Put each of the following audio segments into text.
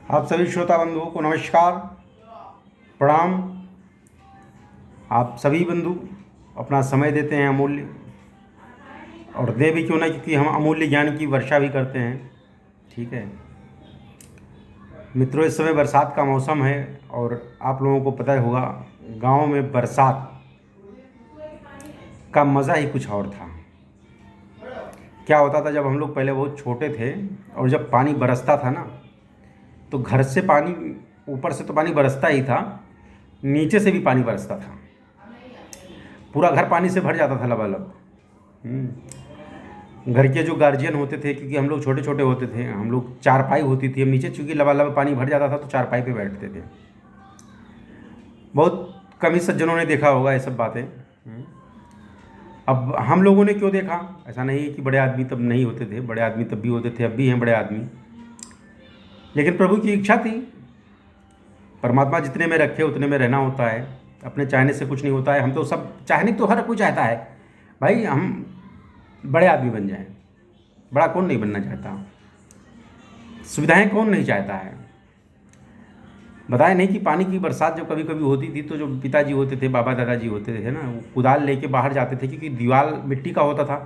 आप सभी श्रोता बंधुओं को नमस्कार, प्रणाम। आप सभी बंधु अपना समय देते हैं अमूल्य, और दे भी क्यों ना, क्योंकि हम अमूल्य ज्ञान की वर्षा भी करते हैं। ठीक है मित्रों, इस समय बरसात का मौसम है और आप लोगों को पता ही होगा, गांव में बरसात का मज़ा ही कुछ और था। क्या होता था, जब हम लोग पहले बहुत छोटे थे और जब पानी बरसता था ना, तो घर से पानी, ऊपर से तो पानी बरसता ही था, नीचे से भी पानी बरसता था। पूरा घर पानी से भर जाता था लबालब। घर के जो गार्जियन होते थे, क्योंकि हम लोग छोटे छोटे होते थे, हम लोग चारपाई होती थी, हम नीचे चूँकि लबालब पानी भर जाता था तो चारपाई पे बैठते थे। बहुत कम ही सज्जनों ने देखा होगा ये सब बातें। अब हम लोगों ने क्यों देखा, ऐसा नहीं है कि बड़े आदमी तब नहीं होते थे, बड़े आदमी तब भी होते थे, अब भी हैं बड़े आदमी। लेकिन प्रभु की इच्छा थी, परमात्मा जितने में रखे उतने में रहना होता है, अपने चाहने से कुछ नहीं होता है। हम तो सब चाहने तो हर कोई चाहता है भाई, हम बड़े आदमी बन जाएं। बड़ा कौन नहीं बनना चाहता, सुविधाएं कौन नहीं चाहता है। बताया नहीं कि पानी की बरसात जब कभी कभी होती थी, तो जो पिताजी होते थे, बाबा दादाजी होते थे ना, वो कुदाल लेके बाहर जाते थे, क्योंकि दीवार मिट्टी का होता था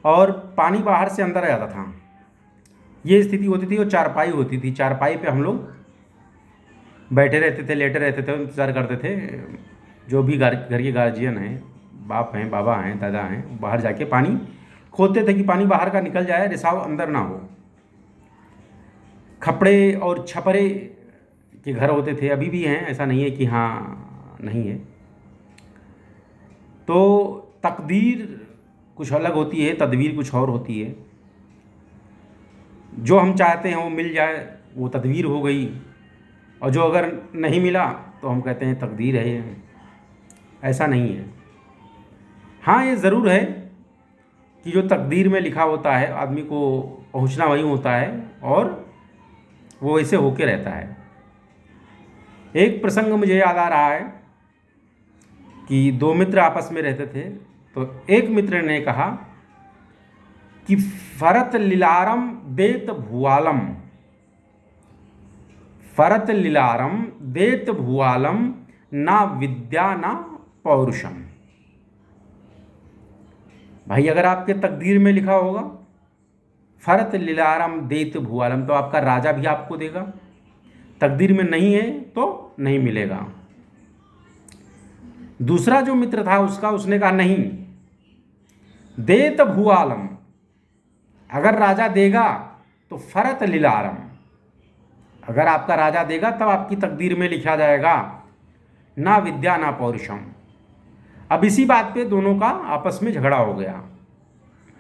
और पानी बाहर से अंदर आ जाता था। ये स्थिति होती थी और चारपाई होती थी, चारपाई पे हम लोग बैठे रहते थे, लेटे रहते थे, इंतज़ार करते थे। जो भी घर के गार्जियन हैं, बाप हैं, बाबा हैं, दादा हैं, बाहर जाके पानी खोदते थे कि पानी बाहर का निकल जाए, रिसाव अंदर ना हो। खपड़े और छपरे के घर होते थे, अभी भी हैं, ऐसा नहीं है कि हाँ नहीं है। तो तकदीर कुछ अलग होती है, तदबीर कुछ और होती है। जो हम चाहते हैं वो मिल जाए, वो तदबीर हो गई, और जो अगर नहीं मिला तो हम कहते हैं तकदीर है। ये ऐसा नहीं है। हाँ, ये ज़रूर है कि जो तकदीर में लिखा होता है, आदमी को पहुंचना वहीं होता है और वो वैसे होके रहता है। एक प्रसंग मुझे याद आ रहा है कि दो मित्र आपस में रहते थे, तो एक मित्र ने कहा कि फरत लिलारम देत भुआलम, फरत लिलारम देत भुआलम, ना विद्या ना पौरुषम। भाई, अगर आपके तकदीर में लिखा होगा फरत लिलारम देत भुआलम, तो आपका राजा भी आपको देगा। तकदीर में नहीं है तो नहीं मिलेगा। दूसरा जो मित्र था उसने कहा नहीं, देत भुआलम, अगर राजा देगा तो फरत लिलारम, अगर आपका राजा देगा तब आपकी तकदीर में लिखा जाएगा, ना विद्या ना पौरुषम। अब इसी बात पे दोनों का आपस में झगड़ा हो गया।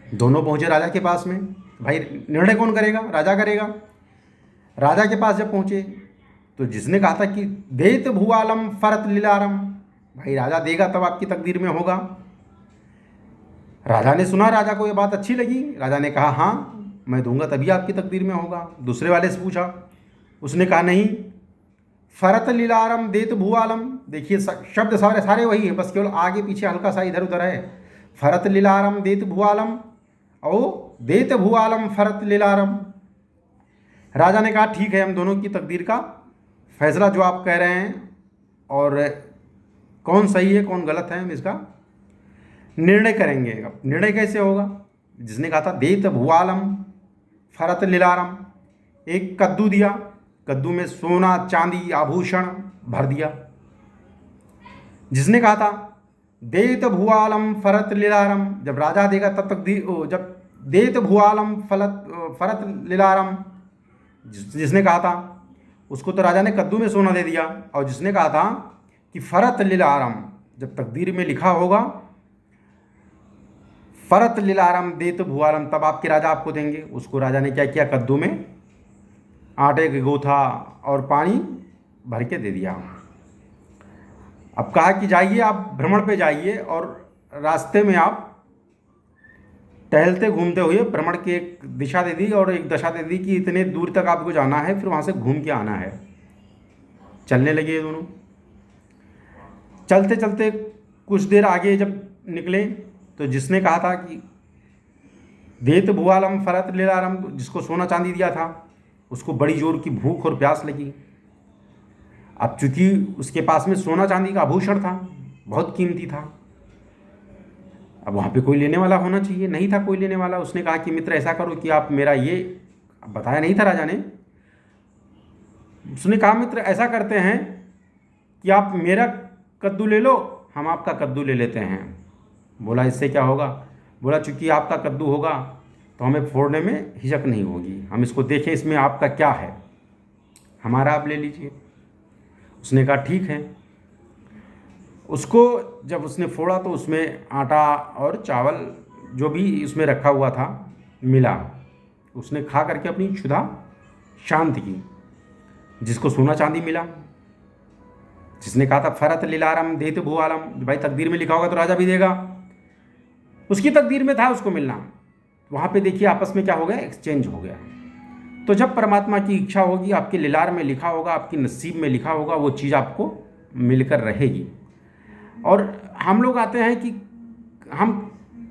दोनों पहुंचे राजा के पास में। भाई, निर्णय कौन करेगा? राजा करेगा। राजा के पास जब पहुंचे तो जिसने कहा था कि देत भुआलम फरत लिलारम, भाई राजा देगा तब आपकी तकदीर में होगा। राजा ने सुना, राजा को ये बात अच्छी लगी, राजा ने कहा हाँ मैं दूंगा तभी आपकी तकदीर में होगा। दूसरे वाले से पूछा, उसने कहा नहीं, फरत लिलारम देत भुआलम। देखिए, शब्द सारे वही है, बस केवल आगे पीछे हल्का सा इधर उधर है। फरत लिलारम देत भुआलम और देत भुआलम फरत लिलारम। राजा ने कहा ठीक है, हम दोनों की तकदीर का फैसला जो आप कह रहे हैं, और कौन सही है कौन गलत है, हम इसका निर्णय करेंगे। अब निर्णय कैसे होगा? जिसने कहा था देत भुआलम फरत लिलारम, एक कद्दू दिया, कद्दू में सोना चांदी आभूषण भर दिया। जिसने कहा था देत भुआलम फरत लिलारम, जब राजा देगा तब तकदीर, जब देत भुआलम फरत लिलारम, जिसने कहा था उसको तो राजा ने कद्दू में सोना दे दिया। और जिसने कहा था कि फरत लिलारम, जब तकदीर में लिखा होगा फरत लिलारम देत भुआलम, तब आपके राजा आपको देंगे। उसको राजा ने क्या किया, कद्दू में आटे की गोथा और पानी भर के दे दिया। अब कहा कि जाइए, आप भ्रमण पे जाइए, और रास्ते में आप टहलते घूमते हुए भ्रमण की एक दिशा दे दी और एक दशा दे दी कि इतने दूर तक आपको जाना है, फिर वहाँ से घूम के आना है। चलने लगे ये दोनों। चलते चलते कुछ देर आगे जब निकले तो जिसने कहा था कि देत भुआलम फरत लिलारम, जिसको सोना चांदी दिया था, उसको बड़ी जोर की भूख और प्यास लगी। अब चूंकि उसके पास में सोना चांदी का आभूषण था, बहुत कीमती था, अब वहाँ पे कोई लेने वाला होना चाहिए, नहीं था कोई लेने वाला। उसने कहा कि मित्र ऐसा करो कि आप मेरा ये, बताया नहीं था राजा ने, उसने कहा मित्र ऐसा करते हैं कि आप मेरा कद्दू ले लो, हम आपका कद्दू ले लेते हैं। बोला इससे क्या होगा? बोला चूंकि आपका कद्दू होगा तो हमें फोड़ने में हिचक नहीं होगी, हम इसको देखें इसमें आपका क्या है, हमारा आप ले लीजिए। उसने कहा ठीक है। उसको जब उसने फोड़ा तो उसमें आटा और चावल जो भी उसमें रखा हुआ था मिला। उसने खा करके अपनी क्षुधा शांत की। जिसको सोना चांदी मिला, जिसने कहा था फरत लिलारम देते भू आलम, भाई तकदीर में लिखा होगा तो राजा भी देगा, उसकी तकदीर में था उसको मिलना। वहाँ पे देखिए आपस में क्या हो गया, एक्सचेंज हो गया। तो जब परमात्मा की इच्छा होगी, आपके लिलार में लिखा होगा, आपकी नसीब में लिखा होगा, वो चीज़ आपको मिलकर रहेगी। और हम लोग आते हैं कि हम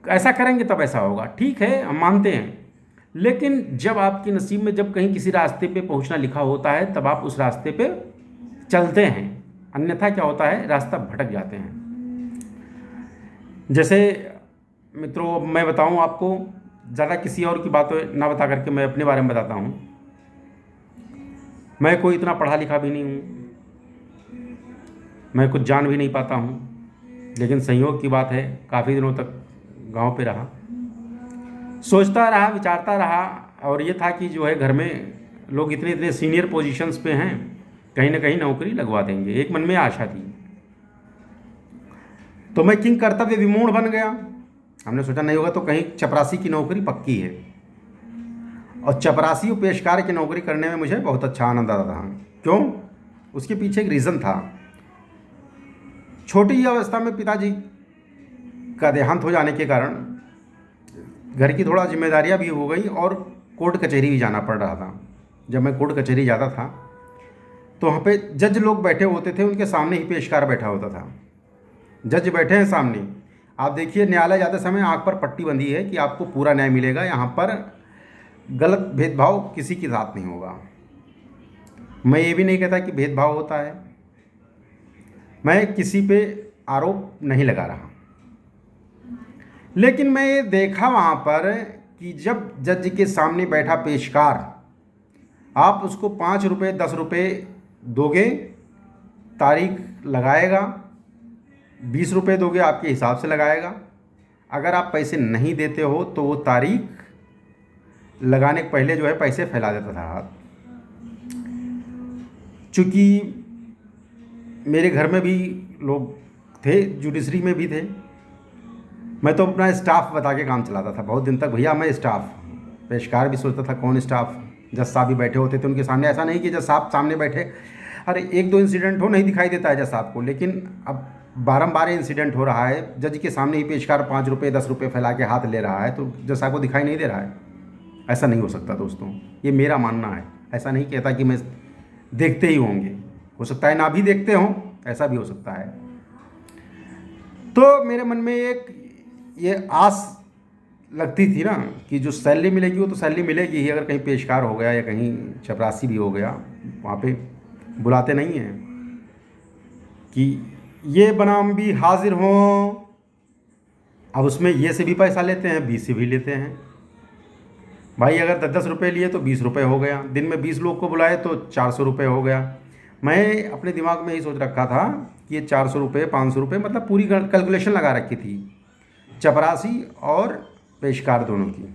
ऐसा करेंगे तब ऐसा होगा, ठीक है हम मानते हैं, लेकिन जब आपके नसीब में जब कहीं किसी रास्ते पे पहुंचना लिखा होता है तब आप उस रास्ते पे चलते हैं, अन्यथा क्या होता है, रास्ता भटक जाते हैं। जैसे मित्रों मैं बताऊं आपको, ज़्यादा किसी और की बात ना बता करके मैं अपने बारे में बताता हूं। मैं कोई इतना पढ़ा लिखा भी नहीं हूं, मैं कुछ जान भी नहीं पाता हूं, लेकिन संयोग की बात है काफ़ी दिनों तक गांव पे रहा, सोचता रहा, विचारता रहा। और ये था कि जो है घर में लोग इतने इतने सीनियर पोजीशंस पे हैं, कहीं ना कहीं नौकरी लगवा देंगे, एक मन में आशा थी। तो मैं किंग कर्तव्य विमूढ़ बन गया। हमने सोचा नहीं होगा तो कहीं चपरासी की नौकरी पक्की है, और चपरासी और पेशकार की नौकरी करने में मुझे बहुत अच्छा आनंद आता था। क्यों? उसके पीछे एक रीज़न था। छोटी ही अवस्था में पिताजी का देहांत हो जाने के कारण घर की थोड़ा जिम्मेदारियां भी हो गई और कोर्ट कचहरी भी जाना पड़ रहा था। जब मैं कोर्ट कचहरी जाता था तो वहाँ पे जज लोग बैठे होते थे, उनके सामने ही पेशकार बैठा होता था। जज बैठे हैं सामने, आप देखिए न्यायालय जाते समय आँख पर पट्टी बंधी है कि आपको पूरा न्याय मिलेगा, यहाँ पर गलत भेदभाव किसी के साथ नहीं होगा। मैं ये भी नहीं कहता कि भेदभाव होता है, मैं किसी पे आरोप नहीं लगा रहा, लेकिन मैं ये देखा वहाँ पर कि जब जज के सामने बैठा पेशकार, आप उसको 5 रुपये 10 रुपये दोगे, तारीख लगाएगा, 20 रुपये दोगे आपके हिसाब से लगाएगा। अगर आप पैसे नहीं देते हो तो वो तारीख लगाने के पहले जो है पैसे फैला देता था हाथ। चूँकि मेरे घर में भी लोग थे, जुडिशरी में भी थे, मैं तो अपना स्टाफ बता के काम चलाता था बहुत दिन तक। भैया मैं स्टाफ, पेशकार भी सोचता था कौन स्टाफ। जज साहब भी बैठे होते थे उनके सामने, ऐसा नहीं कि जज साहब सामने बैठे, अरे एक दो इंसिडेंट हो नहीं दिखाई देता है जज साहब को, लेकिन अब बारंबार इंसिडेंट हो रहा है, जज के सामने ही पेशकार 5 रुपये 10 रुपये फैला के हाथ ले रहा है, तो जज साहब को दिखाई नहीं दे रहा है। ऐसा नहीं हो सकता दोस्तों, ये मेरा मानना है। ऐसा नहीं कहता कि मैं देखते ही होंगे, हो सकता है ना भी देखते हों, ऐसा भी हो सकता है। तो मेरे मन में एक ये आस लगती थी ना कि जो सैलरी मिलेगी वो तो सैलरी मिलेगी ही, अगर कहीं पेशकार हो गया या कहीं चपरासी भी हो गया, वहाँ पे बुलाते नहीं हैं कि ये बनाम भी हाजिर हों। अब उसमें ये से भी पैसा लेते हैं, बी से भी लेते हैं। भाई अगर 10-10 रुपये लिए तो 20 रुपये हो गया, दिन में 20 लोग को बुलाए तो 400 रुपये हो गया। मैं अपने दिमाग में यही सोच रखा था कि ये 400 रुपये 500 रुपये, मतलब पूरी कैलकुलेशन लगा रखी थी चपरासी और पेशकार दोनों की।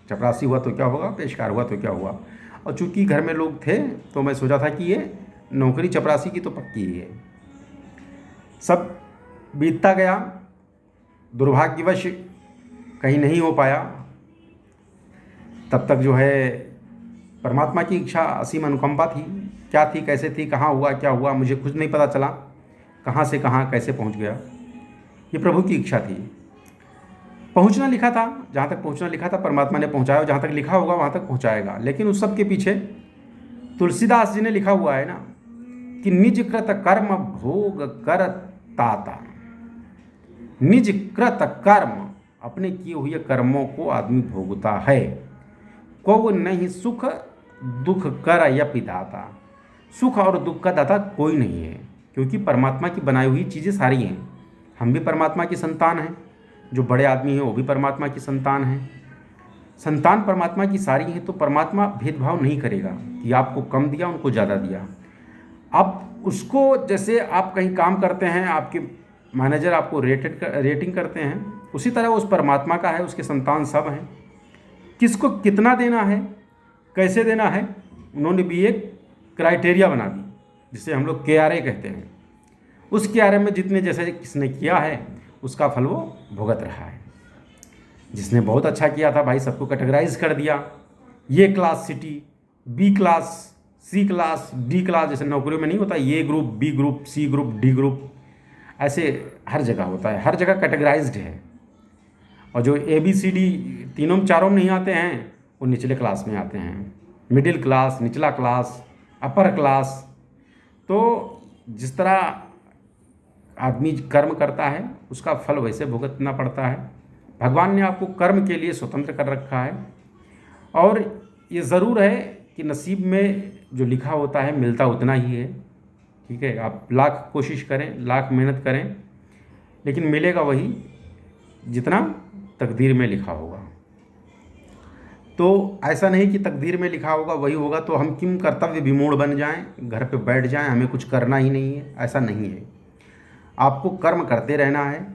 चपरासी हुआ तो क्या होगा, पेशकार हुआ तो क्या हुआ। और चूंकि घर में लोग थे तो मैं सोचा था कि ये नौकरी चपरासी की तो पक्की ही है। सब बीतता गया, दुर्भाग्यवश कहीं नहीं हो पाया। तब तक जो है परमात्मा की इच्छा, असीम अनुकंपा थी, क्या थी कैसे थी, कहाँ हुआ क्या हुआ मुझे कुछ नहीं पता चला, कहाँ से कहाँ कैसे पहुँच गया, ये प्रभु की इच्छा थी। पहुँचना लिखा था, जहाँ तक पहुँचना लिखा था परमात्मा ने पहुँचाया, जहाँ तक लिखा होगा वहाँ तक पहुँचाएगा। लेकिन उस सब के पीछे तुलसीदास जी ने लिखा हुआ है ना कि निज कृत कर्म भोग कर ताता। निज कृत कर्म, अपने किए हुए कर्मों को आदमी भोगता है। को नहीं सुख दुख कर यह पिधाता। सुख और दुख का दाता कोई नहीं है, क्योंकि परमात्मा की बनाई हुई चीज़ें सारी हैं। हम भी परमात्मा की संतान हैं, जो बड़े आदमी हैं वो भी परमात्मा की संतान हैं। संतान परमात्मा की सारी हैं, तो परमात्मा भेदभाव नहीं करेगा कि आपको कम दिया उनको ज़्यादा दिया। आप उसको, जैसे आप कहीं काम करते हैं, आपके मैनेजर आपको रेटिंग करते हैं, उसी तरह उस परमात्मा का है, उसके संतान सब हैं। किसको कितना देना है, कैसे देना है, उन्होंने भी एक क्राइटेरिया बना दी, जिसे हम लोग KRA कहते हैं। उस KRA में जितने जैसे किसने किया है उसका फल वो भुगत रहा है। जिसने बहुत अच्छा किया था भाई, सबको कैटेगराइज कर दिया, ये class city, B class, C class, D class, जैसे नौकरियों में नहीं होता A group, B group, C group, D group, ऐसे हर जगह होता है, हर जगह कैटेगराइज्ड है। और जो ABCD तीनों चारों में नहीं आते हैं वो निचले क्लास में आते हैं, मिडिल क्लास, निचला क्लास, अपर क्लास। तो जिस तरह आदमी कर्म करता है उसका फल वैसे भुगतना पड़ता है। भगवान ने आपको कर्म के लिए स्वतंत्र कर रखा है, और ये ज़रूर है कि नसीब में जो लिखा होता है मिलता उतना ही है। ठीक है, आप लाख कोशिश करें, लाख मेहनत करें, लेकिन मिलेगा वही जितना तकदीर में लिखा होगा। तो ऐसा नहीं कि तकदीर में लिखा होगा वही होगा, तो हम क्यों कर्तव्य विमूढ़ बन जाएं, घर पे बैठ जाएं, हमें कुछ करना ही नहीं है, ऐसा नहीं है। आपको कर्म करते रहना है,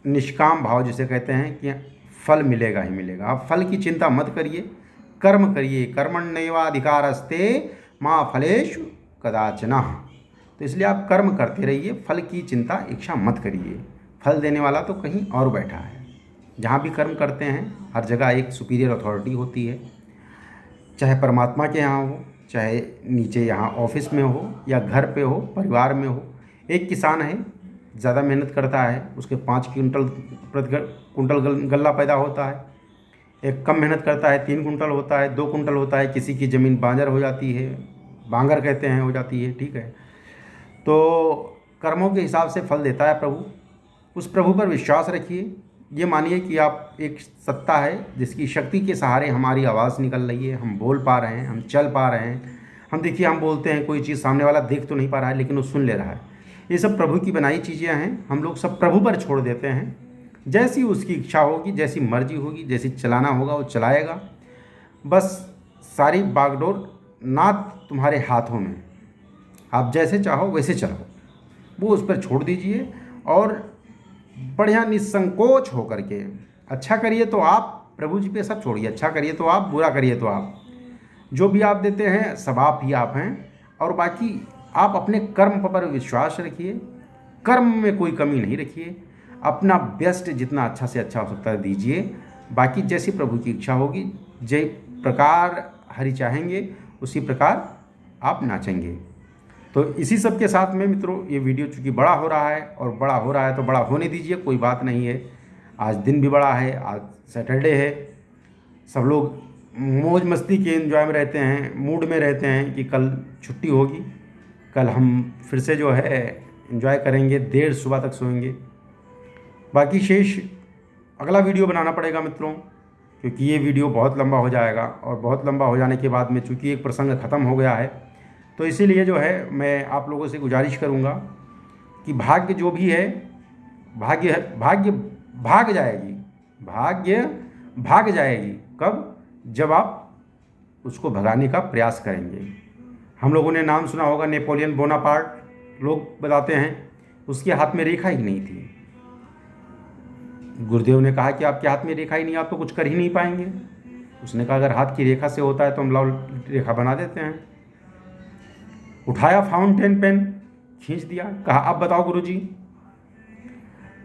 निष्काम भाव जिसे कहते हैं कि फल मिलेगा ही मिलेगा। आप फल की चिंता मत करिए, कर्म करिए। कर्मण्येवाधिकारस्ते माँ फलेषु कदाचन। तो इसलिए आप कर्म करते रहिए, फल की चिंता इच्छा मत करिए। फल देने वाला तो कहीं और बैठा है। जहाँ भी कर्म करते हैं हर जगह एक सुपीरियर अथॉरिटी होती है, चाहे परमात्मा के यहाँ हो, चाहे नीचे यहाँ ऑफिस में हो, या घर पे हो, परिवार में हो। एक किसान है, ज़्यादा मेहनत करता है, उसके 5 कुंटल गल्ला पैदा होता है। एक कम मेहनत करता है, 3 कुंटल होता है, 2 कुंटल होता है। किसी की ज़मीन बांजर हो जाती है, बांगर कहते हैं, हो जाती है। ठीक है, तो कर्मों के हिसाब से फल देता है प्रभु। उस प्रभु पर विश्वास रखिए। ये मानिए कि आप एक सत्ता है जिसकी शक्ति के सहारे हमारी आवाज़ निकल रही है, हम बोल पा रहे हैं, हम चल पा रहे हैं। हम देखिए, हम बोलते हैं, कोई चीज़ सामने वाला देख तो नहीं पा रहा है लेकिन वो सुन ले रहा है। ये सब प्रभु की बनाई चीज़ें हैं, हम लोग सब प्रभु पर छोड़ देते हैं। जैसी उसकी इच्छा होगी, जैसी मर्जी होगी, जैसी चलाना होगा वो चलाएगा। बस सारी बागडोर ना तुम्हारे हाथों में, आप जैसे चाहो वैसे चलो, वो उस पर छोड़ दीजिए। और बढ़िया निसंकोच होकर के अच्छा करिए तो आप प्रभु जी पे सब छोड़िए। अच्छा करिए तो आप, बुरा करिए तो आप। जो भी आप देते हैं सब आप ही आप हैं। और बाकी आप अपने कर्म पर विश्वास रखिए, कर्म में कोई कमी नहीं रखिए। अपना बेस्ट जितना अच्छा से अच्छा हो सकता है दीजिए। बाकी जैसी प्रभु की इच्छा होगी, जय प्रकार हरि चाहेंगे उसी प्रकार आप नाचेंगे। तो इसी सब के साथ में मित्रों, ये वीडियो चूँकि बड़ा हो रहा है, और बड़ा हो रहा है तो बड़ा होने दीजिए, कोई बात नहीं है। आज दिन भी बड़ा है, आज सैटरडे है, सब लोग मौज मस्ती के एंजॉय में रहते हैं, मूड में रहते हैं कि कल छुट्टी होगी, कल हम फिर से जो है एंजॉय करेंगे, देर सुबह तक सोएंगे। बाकी शेष अगला वीडियो बनाना पड़ेगा मित्रों, क्योंकि ये वीडियो बहुत लंबा हो जाएगा, और बहुत लंबा हो जाने के बाद में चूँकि एक प्रसंग ख़त्म हो गया है, तो इसीलिए जो है मैं आप लोगों से गुजारिश करूँगा कि भाग्य जो भी है, भाग्य भाग जाएगी, भाग्य भाग जाएगी। कब? जब आप उसको भगाने का प्रयास करेंगे। हम लोगों ने नाम सुना होगा नेपोलियन बोनापार्ट, लोग बताते हैं उसके हाथ में रेखा ही नहीं थी। गुरुदेव ने कहा कि आपके हाथ में रेखा ही नहीं, आप तो कुछ कर ही नहीं पाएंगे। उसने कहा अगर हाथ की रेखा से होता है तो हम लाल रेखा बना देते हैं। उठाया फाउंटेन पेन, खींच दिया, कहा अब बताओ गुरुजी।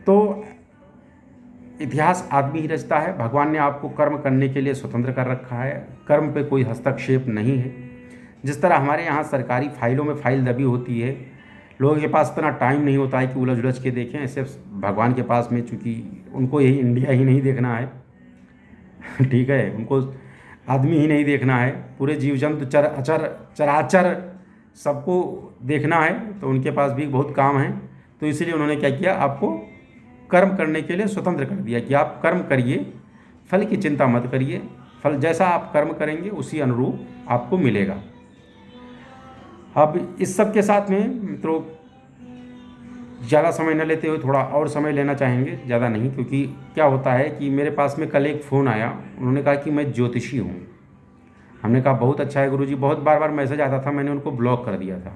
तो इतिहास आदमी ही रचता है। भगवान ने आपको कर्म करने के लिए स्वतंत्र कर रखा है, कर्म पे कोई हस्तक्षेप नहीं है। जिस तरह हमारे यहाँ सरकारी फाइलों में फाइल दबी होती है, लोगों के पास इतना टाइम नहीं होता है कि उलझ उलझ के देखें, ऐसे भगवान के पास में, चूँकि उनको यही इंडिया ही नहीं देखना है ठीक है, उनको आदमी ही नहीं देखना है, पूरे जीव जंतु चराचर सबको देखना है, तो उनके पास भी बहुत काम है। तो इसीलिए उन्होंने क्या किया, आपको कर्म करने के लिए स्वतंत्र कर दिया कि आप कर्म करिए, फल की चिंता मत करिए। फल जैसा आप कर्म करेंगे उसी अनुरूप आपको मिलेगा। अब इस सब के साथ में मित्रों ज़्यादा समय न लेते हुए थोड़ा और समय लेना चाहेंगे, ज़्यादा नहीं, क्योंकि क्या होता है कि मेरे पास में कल एक फ़ोन आया, उन्होंने कहा कि मैं ज्योतिषी हूँ। हमने कहा बहुत अच्छा है गुरुजी, बहुत बार बार मैसेज आता था, मैंने उनको ब्लॉक कर दिया था।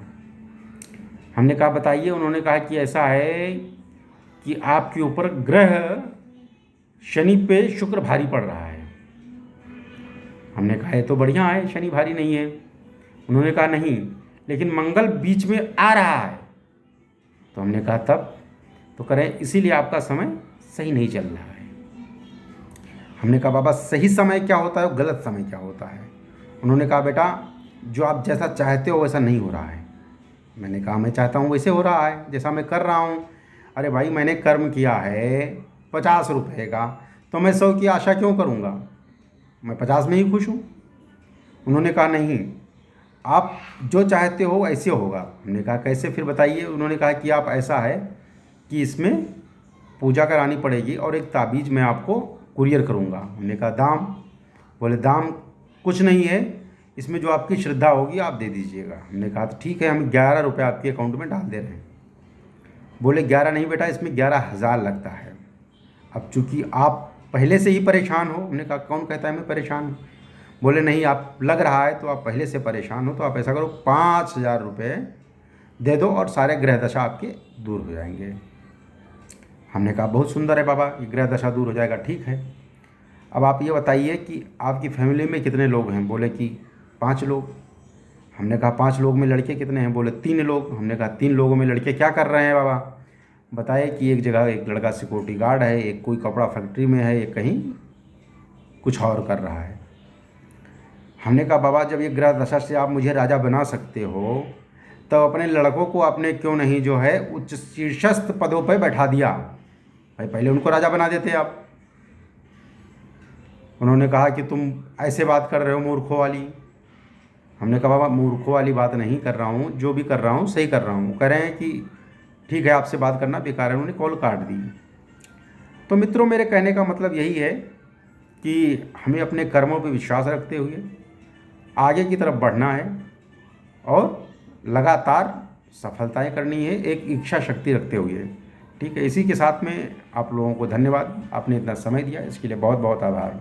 हमने कहा बताइए। उन्होंने कहा कि ऐसा है कि आपके ऊपर ग्रह शनि पे शुक्र भारी पड़ रहा है। हमने कहा ये तो बढ़िया है, शनि भारी नहीं है। उन्होंने कहा नहीं, लेकिन मंगल बीच में आ रहा है। तो हमने कहा तब तो करें, इसीलिए आपका समय सही नहीं चल रहा है। हमने कहा बाबा सही समय क्या होता है और गलत समय क्या होता है? उन्होंने कहा बेटा जो आप जैसा चाहते हो वैसा नहीं हो रहा है। मैंने कहा मैं चाहता हूँ वैसे हो रहा है जैसा मैं कर रहा हूँ। अरे भाई मैंने कर्म किया है 50 रुपये का, तो मैं 100 की आशा क्यों करूँगा? मैं 50 में ही खुश हूँ। उन्होंने कहा नहीं, आप जो चाहते हो ऐसे होगा। हमने कहा कैसे फिर बताइए? उन्होंने कहा कि आप ऐसा है कि इसमें पूजा करानी पड़ेगी और एक ताबीज़ मैं आपको कुरियर करूँगा। हमने कहा दाम? बोले दाम कुछ नहीं है, इसमें जो आपकी श्रद्धा होगी आप दे दीजिएगा। हमने कहा तो ठीक है, हम 11 रुपये आपके अकाउंट में डाल दे रहे हैं। बोले 11 नहीं बेटा, इसमें 11,000 लगता है। अब चूँकि आप पहले से ही परेशान हो। हमने कहा कौन कहता है मैं परेशान हूँ? बोले नहीं, आप लग रहा है तो आप पहले से परेशान हो, तो आप ऐसा करो 5,000 रुपये दे दो और सारे ग्रह दशा आपके दूर हो जाएंगे। हमने कहा बहुत सुंदर है बाबा, ये ग्रह दशा दूर हो जाएगा, ठीक है। अब आप ये बताइए कि आपकी फैमिली में कितने लोग हैं? बोले कि 5 लोग। हमने कहा 5 लोग में लड़के कितने हैं? बोले 3 लोग। हमने कहा 3 लोगों में लड़के क्या कर रहे हैं बाबा? बताए कि एक जगह एक लड़का सिक्योरिटी गार्ड है, एक कोई कपड़ा फैक्ट्री में है, एक कहीं कुछ और कर रहा है। हमने कहा बाबा जब ये ग्रह दशा से आप मुझे राजा बना सकते हो तो अपने लड़कों को आपने क्यों नहीं जो है उच्च शीर्षस्थ पदों पर बैठा दिया? भाई पहले उनको राजा बना देते आप। उन्होंने कहा कि तुम ऐसे बात कर रहे हो मूर्खों वाली। हमने कहा बाबा मूर्खों वाली बात नहीं कर रहा हूँ, जो भी कर रहा हूँ सही कर रहा हूँ। कह रहे हैं कि ठीक है आपसे बात करना बेकार है। उन्होंने कॉल काट दी। तो मित्रों मेरे कहने का मतलब यही है कि हमें अपने कर्मों पर विश्वास रखते हुए आगे की तरफ बढ़ना है और लगातार सफलताएं करनी है, एक इच्छा शक्ति रखते हुए। ठीक है, इसी के साथ में आप लोगों को धन्यवाद, आपने इतना समय दिया इसके लिए बहुत बहुत आभार।